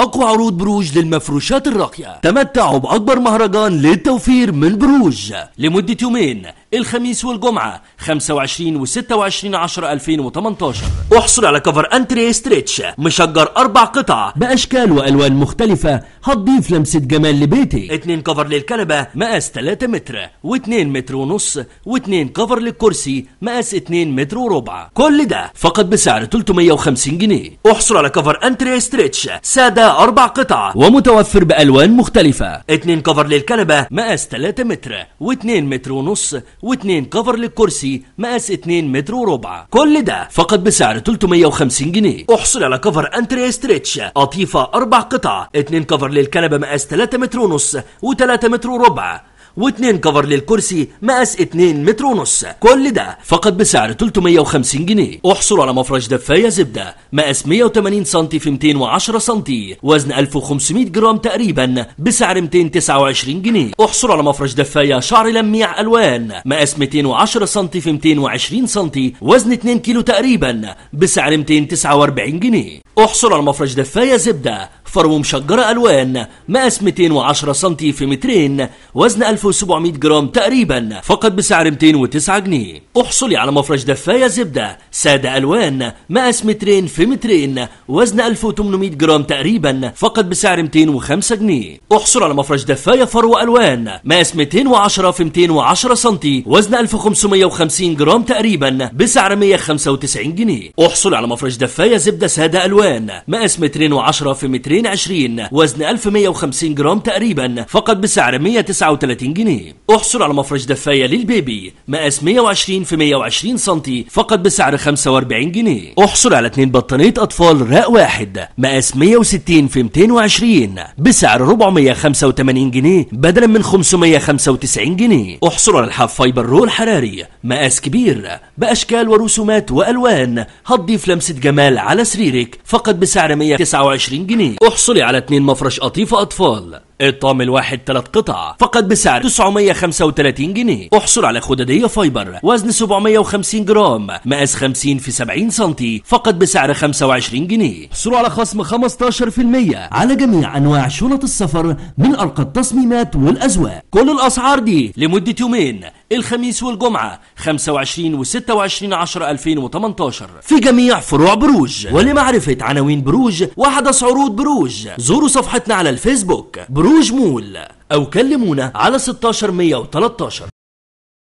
أقوى عروض بروج للمفروشات الراقية. تمتعوا بأكبر مهرجان للتوفير من بروج لمدة يومين، الخميس والجمعة 25 و 26/10/2018. احصل على كفر انتري ستريتش مشجر 4 قطع بأشكال وألوان مختلفة هتضيف لمسة جمال لبيتك. 2 كفر للكنبة مقاس 3 متر و2 متر ونص، و2 كفر للكرسي مقاس 2 متر وربع. كل ده فقط بسعر 350 جنيه. احصل على كفر انتري ستريتش سادة 4 قطع ومتوفر بألوان مختلفة. 2 كفر للكنبة مقاس 3 متر و2 متر ونص، و2 كفر للكرسي مقاس 2 متر وربع. كل ده فقط بسعر 350 جنيه. احصل على كفر انتري ستريتش قطيفة 4 قطع، 2 كفر للكنبة مقاس 3 متر ونص و3 متر وربع، و2 كفر للكرسي مقاس 2 متر ونص. كل ده فقط بسعر 350 جنيه. احصل على مفرش دفاية زبدة مقاس 180 سم في 210 سم، وزن 1500 جرام تقريبا، بسعر 229 جنيه. احصل على مفرش دفاية شعر لميع الوان مقاس 210 سم في 220 سم، وزن 2 كيلو تقريبا، بسعر 249 جنيه. احصل على مفرش دفاية زبدة فرو مشجرة ألوان مقاس 210 سم في مترين، وزن 1700 جرام تقريبا، فقط بسعر 209 جنيه. احصلي على مفرش دفاية زبدة سادة ألوان مقاس مترين في مترين، وزن 1800 جرام تقريبا، فقط بسعر 205 جنيه. احصل على مفرش دفاية فرو ألوان مقاس 210 في 210 سم، وزن 1550 جرام تقريبا، بسعر 195 جنيه. احصل على مفرش دفاية زبدة سادة ألوان مقاس 210 في 220، وزن 1150 جرام تقريبا، فقط بسعر 139 جنيه. احصل على مفرش دفاية للبيبي مقاس 120 في 120 سم، فقط بسعر 45 جنيه. احصل على 2 بطانية أطفال راء واحد مقاس 160 في 220 بسعر 485 جنيه بدلا من 595 جنيه. احصل على الحاف فايبر رول حراري مقاس كبير بأشكال ورسومات وألوان هتضيف لمسة جمال على سريرك، فقط بسعر 129 جنيه. احصلي على 2 مفرش قطيفة أطفال الطقم الواحد 3 قطع فقط بسعر 935 جنيه. احصل على خدادية فايبر وزن 750 جرام مقاس 50 في 70 سم، فقط بسعر 25 جنيه. احصلوا على خصم 15% على جميع انواع شنط السفر من ارقى التصميمات والازواج. كل الاسعار دي لمدة يومين، الخميس والجمعة 25 و 26/10/2018 في جميع فروع بروج. ولمعرفة عناوين بروج وحدث عروض بروج زوروا صفحتنا على الفيسبوك بروج مول، أو كلمونا على 16 113.